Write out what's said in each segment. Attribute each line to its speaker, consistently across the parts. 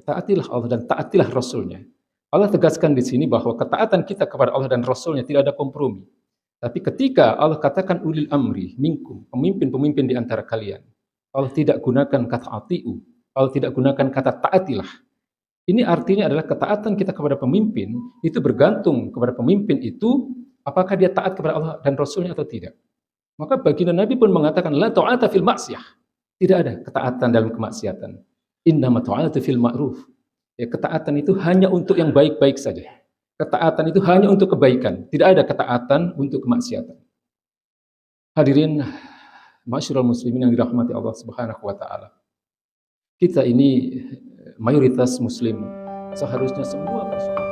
Speaker 1: taatilah Allah dan taatilah Rasulnya. Allah tegaskan di sini bahwa ketaatan kita kepada Allah dan Rasulnya tidak ada kompromi. Tapi ketika Allah katakan ulil amri minkum, pemimpin-pemimpin di antara kalian, Allah tidak gunakan kata atiu, Allah tidak gunakan kata taatilah. Ini artinya adalah ketaatan kita kepada pemimpin itu bergantung kepada pemimpin itu apakah dia taat kepada Allah dan Rasulnya atau tidak. Maka baginda Nabi pun mengatakan la ta'ata fil ma'siyah. Tidak ada ketaatan dalam kemaksiatan. Innama ta'atu fil ma'ruf. Ya, ketaatan itu hanya untuk yang baik-baik saja. Ketaatan itu hanya untuk kebaikan. Tidak ada ketaatan untuk kemaksiatan. Hadirin masyarul muslimin yang dirahmati Allah Subhanahu wa taala. Kita ini mayoritas muslim. Seharusnya semua bersyukur.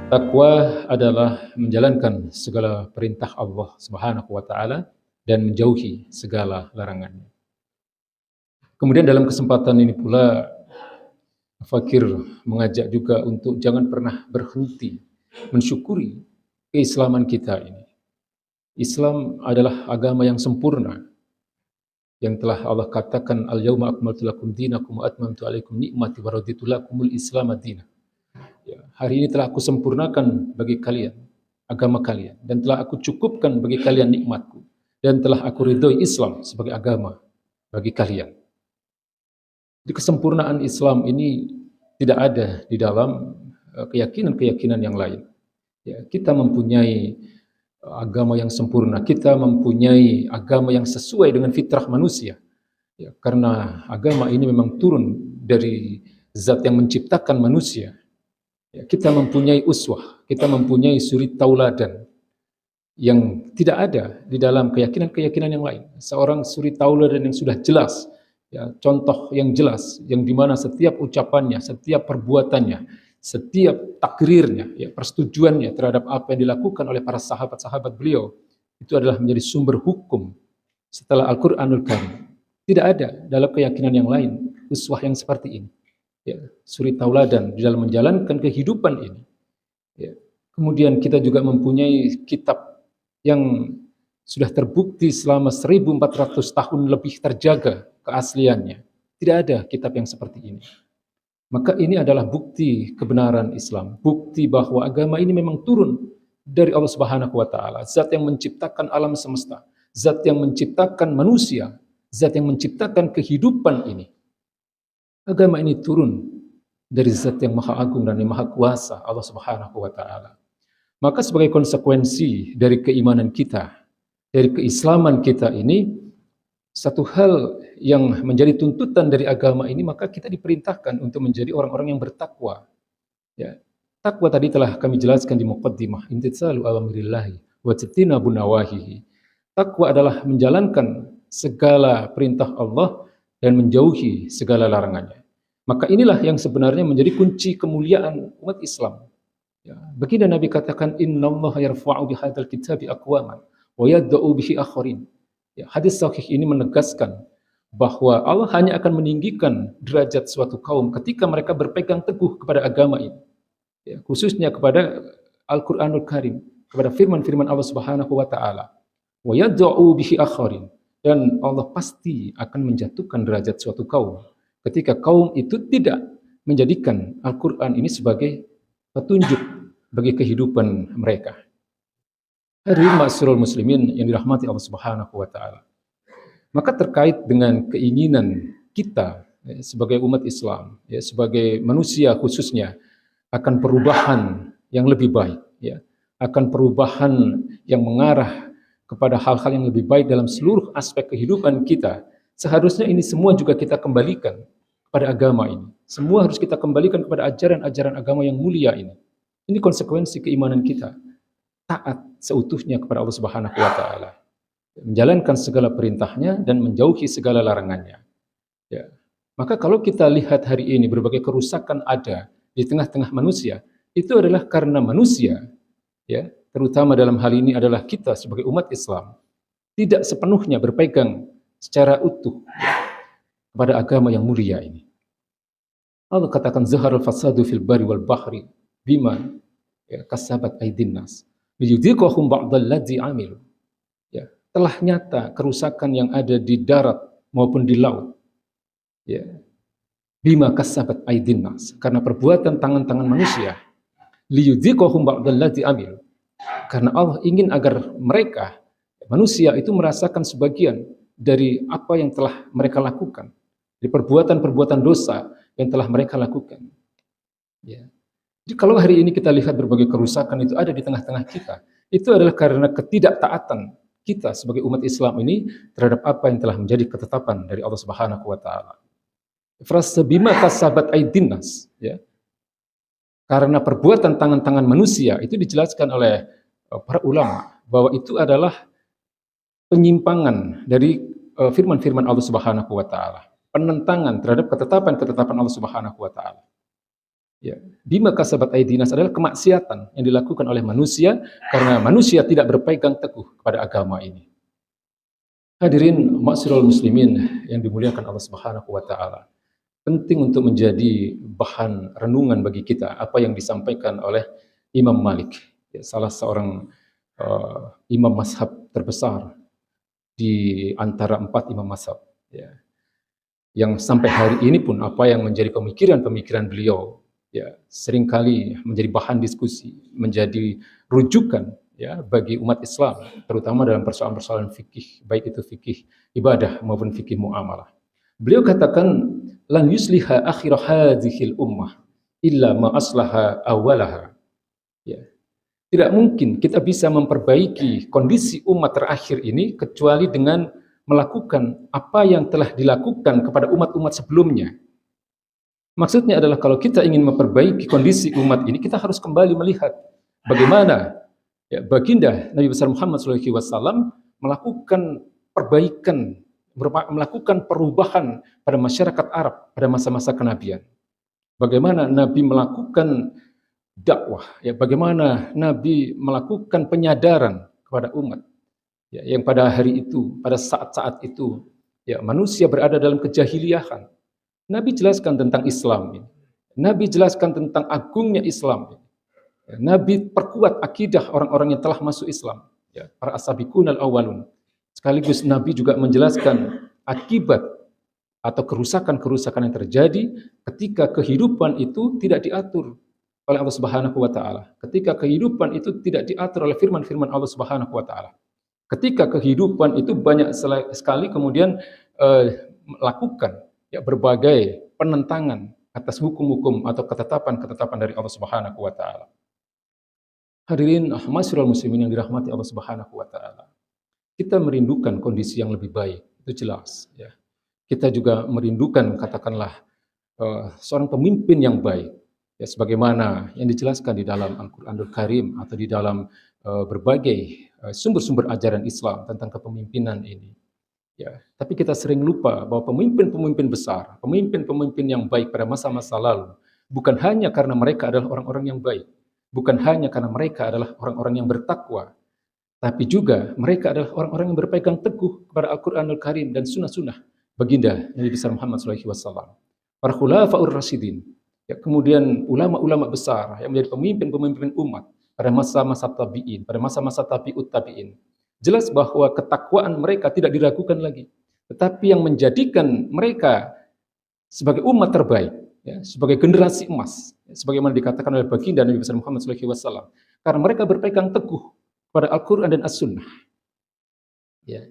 Speaker 1: Takwa adalah menjalankan segala perintah Allah Subhanahu wa taala dan menjauhi segala larangannya. Kemudian dalam kesempatan ini pula Fakir mengajak juga untuk jangan pernah berhenti mensyukuri keislaman kita ini. Islam adalah agama yang sempurna yang telah Allah katakan al-yauma akmaltu lakum dinakum wa atmamtu alaikum ni'mati wa raditu lakumul Islam madinah. Ya, hari ini telah aku sempurnakan bagi kalian agama kalian dan telah aku cukupkan bagi kalian nikmatku dan telah aku ridhoi Islam sebagai agama bagi kalian. Di kesempurnaan Islam ini tidak ada di dalam keyakinan-keyakinan yang lain. Ya, kita mempunyai agama yang sempurna, kita mempunyai agama yang sesuai dengan fitrah manusia. Ya, karena agama ini memang turun dari zat yang menciptakan manusia. Ya, kita mempunyai uswah, kita mempunyai suri tauladan yang tidak ada di dalam keyakinan-keyakinan yang lain. Seorang suri tauladan yang sudah jelas, ya, contoh yang jelas, yang dimana setiap ucapannya, setiap perbuatannya, setiap takrirnya, ya, persetujuannya terhadap apa yang dilakukan oleh para sahabat-sahabat beliau, itu adalah menjadi sumber hukum setelah Al-Quranul Karim. Tidak ada dalam keyakinan yang lain uswah yang seperti ini. Ya, suri tauladan di dalam menjalankan kehidupan ini. Ya. Kemudian kita juga mempunyai kitab yang sudah terbukti selama 1400 tahun lebih terjaga keasliannya. Tidak ada kitab yang seperti ini. Maka ini adalah bukti kebenaran Islam, bukti bahwa agama ini memang turun dari Allah Subhanahu wa taala, zat yang menciptakan alam semesta, zat yang menciptakan manusia, zat yang menciptakan kehidupan ini. Agama ini turun dari zat yang maha agung dan yang maha kuasa, Allah Subhanahu wa taala. Maka sebagai konsekuensi dari keimanan kita, dari keislaman kita ini, satu hal yang menjadi tuntutan dari agama ini, maka kita diperintahkan untuk menjadi orang-orang yang bertakwa. Ya, takwa tadi telah kami jelaskan di muqaddimah, imtitsalu awamirillahi wa ijtinabu nawahihi. Takwa adalah menjalankan segala perintah Allah dan menjauhi segala larangannya. Maka inilah yang sebenarnya menjadi kunci kemuliaan umat Islam. Ya, baginda Nabi katakan innallaha yarfa'u bihadzal kitabi aqwaman wa yad'u bihi akharin. Ya, hadis sahih ini menegaskan bahwa Allah hanya akan meninggikan derajat suatu kaum ketika mereka berpegang teguh kepada agama ini. Ya, khususnya kepada Al-Qur'anul Karim, kepada firman-firman Allah Subhanahu wa taala. Wa yad'u bihi akharin. Dan Allah pasti akan menjatuhkan derajat suatu kaum ketika kaum itu tidak menjadikan Al-Quran ini sebagai petunjuk bagi kehidupan mereka. Hadirin ma'asyiral muslimin yang dirahmati Allah Subhanahu wa taala. Maka terkait dengan keinginan kita ya, sebagai umat Islam, ya, sebagai manusia khususnya akan perubahan yang lebih baik, ya, akan perubahan yang mengarah kepada hal-hal yang lebih baik dalam seluruh aspek kehidupan kita, seharusnya ini semua juga kita kembalikan kepada agama ini. Semua harus kita kembalikan kepada ajaran-ajaran agama yang mulia ini. Ini konsekuensi keimanan kita. Taat seutuhnya kepada Allah Subhanahu wa taala. Menjalankan segala perintahnya dan menjauhi segala larangannya. Ya. Maka kalau kita lihat hari ini berbagai kerusakan ada di tengah-tengah manusia, itu adalah karena manusia, ya, terutama dalam hal ini adalah kita sebagai umat Islam, tidak sepenuhnya berpegang secara utuh kepada agama yang mulia ini. Allah katakan zaharul fasadu fil bari wal bahri bima kasabat aydin nas liyudhiqahum ba'dalladzi amilu. Ya, telah nyata kerusakan yang ada di darat maupun di laut. Ya, bima kasabat aydin nas, karena perbuatan tangan-tangan manusia. Liyudhiqahum ba'dalladzi amilu. Karena Allah ingin agar mereka manusia itu merasakan sebagian dari apa yang telah mereka lakukan, di perbuatan-perbuatan dosa yang telah mereka lakukan. Ya. Jadi kalau hari ini kita lihat berbagai kerusakan itu ada di tengah-tengah kita, itu adalah karena ketidaktaatan kita sebagai umat Islam ini terhadap apa yang telah menjadi ketetapan dari Allah Subhanahu wa taala. Frasa bima kasabat aydin nas, ya. Karena perbuatan tangan-tangan manusia itu dijelaskan oleh para ulama bahwa itu adalah penyimpangan dari firman-firman Allah Subhanahu wa taala, penentangan terhadap ketetapan-ketetapan Allah Subhanahu wa taala. Ya, bima kasabat aydinas adalah kemaksiatan yang dilakukan oleh manusia karena manusia tidak berpegang teguh kepada agama ini. Hadirin ma'asyiral muslimin yang dimuliakan Allah Subhanahu wa taala. Penting untuk menjadi bahan renungan bagi kita apa yang disampaikan oleh Imam Malik, ya, salah seorang imam mazhab terbesar di antara 4 imam mazhab, ya, yang sampai hari ini pun apa yang menjadi pemikiran-pemikiran beliau, ya, seringkali menjadi bahan diskusi, menjadi rujukan, ya, bagi umat Islam, terutama dalam persoalan-persoalan fikih, baik itu fikih ibadah maupun fikih muamalah. Beliau katakan, lan yusliha akhir hadhil ummah illa ma aslaha awalaha. Ya. Tidak mungkin kita bisa memperbaiki kondisi umat terakhir ini kecuali dengan melakukan apa yang telah dilakukan kepada umat-umat sebelumnya. Maksudnya adalah kalau kita ingin memperbaiki kondisi umat ini, kita harus kembali melihat bagaimana, ya, baginda Nabi besar Muhammad SAW melakukan perbaikan, melakukan perubahan pada masyarakat Arab pada masa-masa kenabian. Bagaimana Nabi melakukan dakwah, ya, bagaimana Nabi melakukan penyadaran kepada umat, ya, yang pada hari itu, pada saat-saat itu, ya, manusia berada dalam kejahiliahan. Nabi jelaskan tentang Islam, Nabi jelaskan tentang agungnya Islam, ya, Nabi perkuat akidah orang-orang yang telah masuk Islam, ya, para as-sabiqunal awwalun. Sekaligus Nabi juga menjelaskan akibat atau kerusakan-kerusakan yang terjadi ketika kehidupan itu tidak diatur oleh Allah Subhanahu wa taala. Ketika kehidupan itu tidak diatur oleh firman-firman Allah Subhanahu wa taala. Ketika kehidupan itu banyak sekali kemudian melakukan, ya, berbagai penentangan atas hukum-hukum atau ketetapan-ketetapan dari Allah Subhanahu wa taala. Hadirin ma'asyiral muslimin yang dirahmati Allah Subhanahu wa taala. Kita merindukan kondisi yang lebih baik, itu jelas, ya. Kita juga merindukan, katakanlah, seorang pemimpin yang baik, ya, sebagaimana yang dijelaskan di dalam Al-Qur'anul Karim atau di dalam berbagai sumber-sumber ajaran Islam tentang kepemimpinan ini. Ya, tapi kita sering lupa bahwa pemimpin-pemimpin besar, pemimpin-pemimpin yang baik pada masa-masa lalu, bukan hanya karena mereka adalah orang-orang yang baik, bukan hanya karena mereka adalah orang-orang yang bertakwa, tapi juga mereka adalah orang-orang yang berpegang teguh kepada Al-Qur'anul Karim dan sunnah-sunnah baginda Nabi besar Muhammad SAW. Para khulafaur rasyidin, ya, kemudian ulama-ulama besar yang menjadi pemimpin-pemimpin umat pada masa-masa tabi'in, pada masa-masa tabi'ut tabi'in. Jelas bahwa ketakwaan mereka tidak diragukan lagi, tetapi yang menjadikan mereka sebagai umat terbaik, ya, sebagai generasi emas, ya, sebagaimana dikatakan oleh baginda Nabi besar Muhammad SAW, karena mereka berpegang teguh pada Al-Quran dan As-Sunnah. Ya.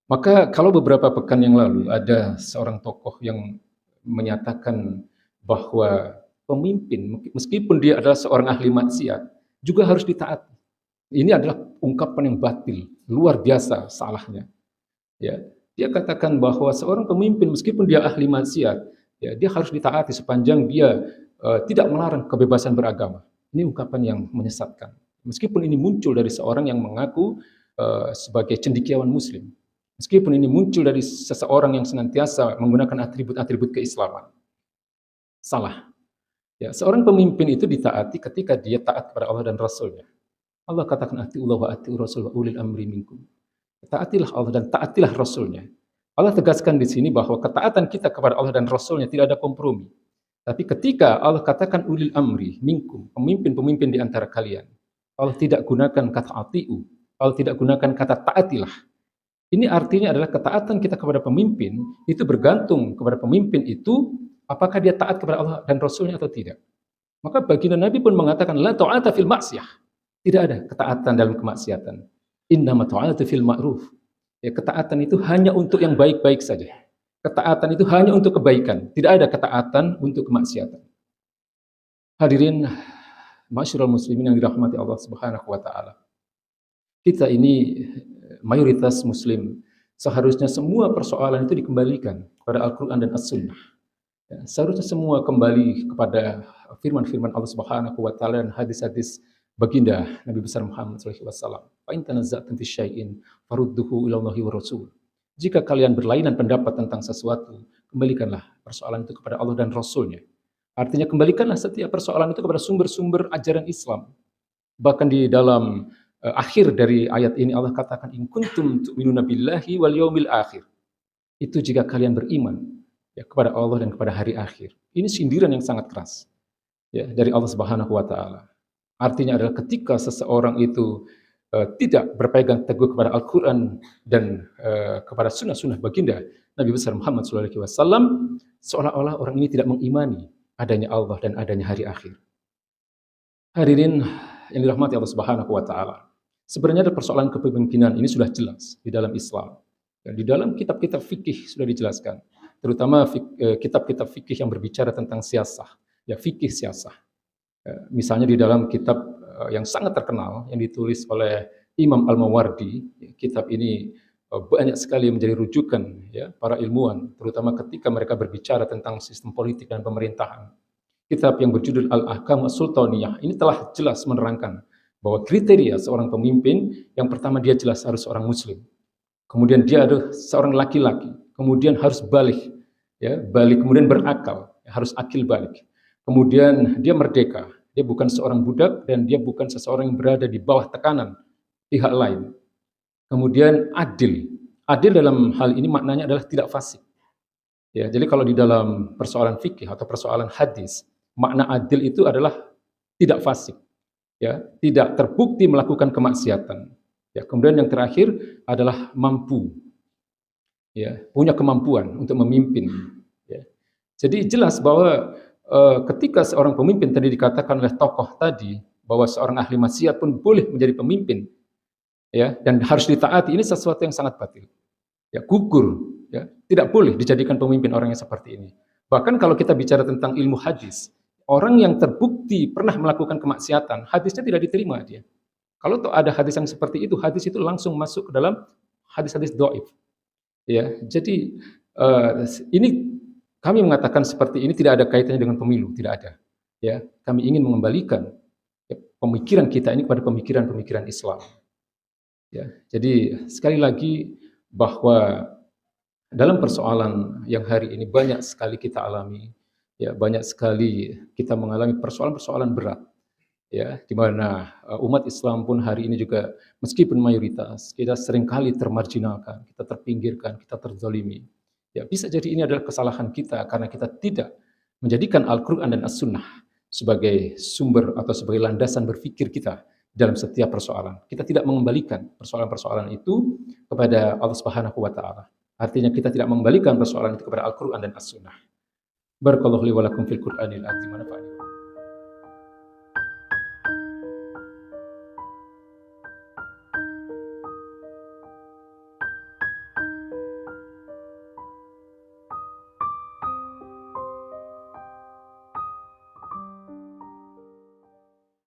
Speaker 1: Maka kalau beberapa pekan yang lalu ada seorang tokoh yang menyatakan bahwa pemimpin, meskipun dia adalah seorang ahli maksiat, juga harus ditaati. Ini adalah ungkapan yang batil, luar biasa salahnya. Ya, dia katakan bahwa seorang pemimpin meskipun dia ahli maksiat, ya, dia harus ditaati sepanjang dia tidak melarang kebebasan beragama. Ini ungkapan yang menyesatkan. Meskipun ini muncul dari seorang yang mengaku sebagai cendekiawan Muslim, meskipun ini muncul dari seseorang yang senantiasa menggunakan atribut-atribut keislaman, salah. Ya, seorang pemimpin itu ditaati ketika dia taat kepada Allah dan Rasul-Nya. Allah katakan atiullah wa atiur rasul wa ulil amri minkum. Taatilah Allah dan taatilah Rasul-Nya. Allah tegaskan di sini bahwa ketaatan kita kepada Allah dan Rasul-Nya tidak ada kompromi. Tapi ketika Allah katakan ulil amri minkum, pemimpin-pemimpin di antara kalian, Allah tidak gunakan kata atiu, Allah tidak gunakan kata taatilah. Ini artinya adalah ketaatan kita kepada pemimpin itu bergantung kepada pemimpin itu apakah dia taat kepada Allah dan Rasul-Nya atau tidak. Maka baginda Nabi pun mengatakan la ta'ata fil ma'siyah. Tidak ada ketaatan dalam kemaksiatan. Innama ta'atu fil ma'ruf. Ya, ketaatan itu hanya untuk yang baik-baik saja. Ketaatan itu hanya untuk kebaikan, tidak ada ketaatan untuk kemaksiatan. Hadirin masyarul muslimin yang dirahmati Allah Subhanahu wa taala. Kita ini mayoritas muslim, seharusnya semua persoalan itu dikembalikan kepada Al-Qur'an dan As-Sunnah. Ya, seharusnya semua kembali kepada firman-firman Allah Subhanahu wa taala dan hadis-hadis baginda Nabi besar Muhammad sallallahu alaihi wasallam. Fa in tanaza'tum fi syai'in farudduhu ila Allahi wa Rasul. Jika kalian berlainan pendapat tentang sesuatu, kembalikanlah persoalan itu kepada Allah dan Rasul-Nya. Artinya kembalikanlah setiap persoalan itu kepada sumber-sumber ajaran Islam. Bahkan di dalam akhir dari ayat ini Allah katakan in kuntum tu'minuna billahi wal yaumil akhir. Itu jika kalian beriman ya kepada Allah dan kepada hari akhir. Ini sindiran yang sangat keras ya dari Allah Subhanahu wa taala. Artinya adalah ketika seseorang itu tidak berpegang teguh kepada Al-Quran dan kepada sunnah-sunnah baginda Nabi besar Muhammad SAW, seolah-olah orang ini tidak mengimani adanya Allah dan adanya hari akhir. Hadirin yang dirahmati Allah Subhanahu wa taala. Sebenarnya persoalan kepemimpinan ini sudah jelas di dalam Islam. Dan di dalam kitab-kitab fikih sudah dijelaskan, terutama kitab-kitab fikih yang berbicara tentang siasah, ya fikih siasah. Misalnya di dalam kitab yang sangat terkenal yang ditulis oleh Imam Al-Mawardi, kitab ini banyak sekali menjadi rujukan ya para ilmuwan, terutama ketika mereka berbicara tentang sistem politik dan pemerintahan. Kitab yang berjudul Al-Ahkam As-Sultaniyah ini telah jelas menerangkan bahwa kriteria seorang pemimpin yang pertama dia jelas harus seorang muslim. Kemudian dia adalah seorang laki-laki, kemudian harus balik, ya, balik kemudian berakal, harus akil balik. Kemudian dia merdeka, dia bukan seorang budak dan dia bukan seseorang yang berada di bawah tekanan pihak lain. Kemudian adil. Adil dalam hal ini maknanya adalah tidak fasik. Ya, jadi kalau di dalam persoalan fikih atau persoalan hadis, makna adil itu adalah tidak fasik. Ya, tidak terbukti melakukan kemaksiatan. Ya, kemudian yang terakhir adalah mampu. Ya, punya kemampuan untuk memimpin. Ya. Jadi jelas bahwa ketika seorang pemimpin tadi dikatakan oleh tokoh tadi bahwa seorang ahli maksiat pun boleh menjadi pemimpin, ya, dan harus ditaati, ini sesuatu yang sangat batil. Ya, gugur, ya, tidak boleh dijadikan pemimpin orang yang seperti ini. Bahkan kalau kita bicara tentang ilmu hadis, orang yang terbukti pernah melakukan kemaksiatan, hadisnya tidak diterima dia. Kalau ada hadis yang seperti itu, hadis itu langsung masuk ke dalam hadis-hadis dhaif. Ya, jadi ini kami mengatakan seperti ini tidak ada kaitannya dengan pemilu, tidak ada. Ya, kami ingin mengembalikan ya, pemikiran kita ini kepada pemikiran-pemikiran Islam. Ya, jadi sekali lagi bahwa dalam persoalan yang hari ini banyak sekali kita alami, ya banyak sekali kita mengalami persoalan-persoalan berat. Ya, di mana umat Islam pun hari ini juga meskipun mayoritas, kita seringkali termarginalkan, kita terpinggirkan, kita terzalimi. Ya, bisa jadi ini adalah kesalahan kita karena kita tidak menjadikan Al-Quran dan As-Sunnah sebagai sumber atau sebagai landasan berpikir kita dalam setiap persoalan. Kita tidak mengembalikan persoalan-persoalan itu kepada Allah Subhanahu wa taala. Artinya kita tidak mengembalikan persoalan itu kepada Al-Quran dan As-Sunnah. Barakallahu li wa lakum fil Qur'anil azim wa nafa'ani.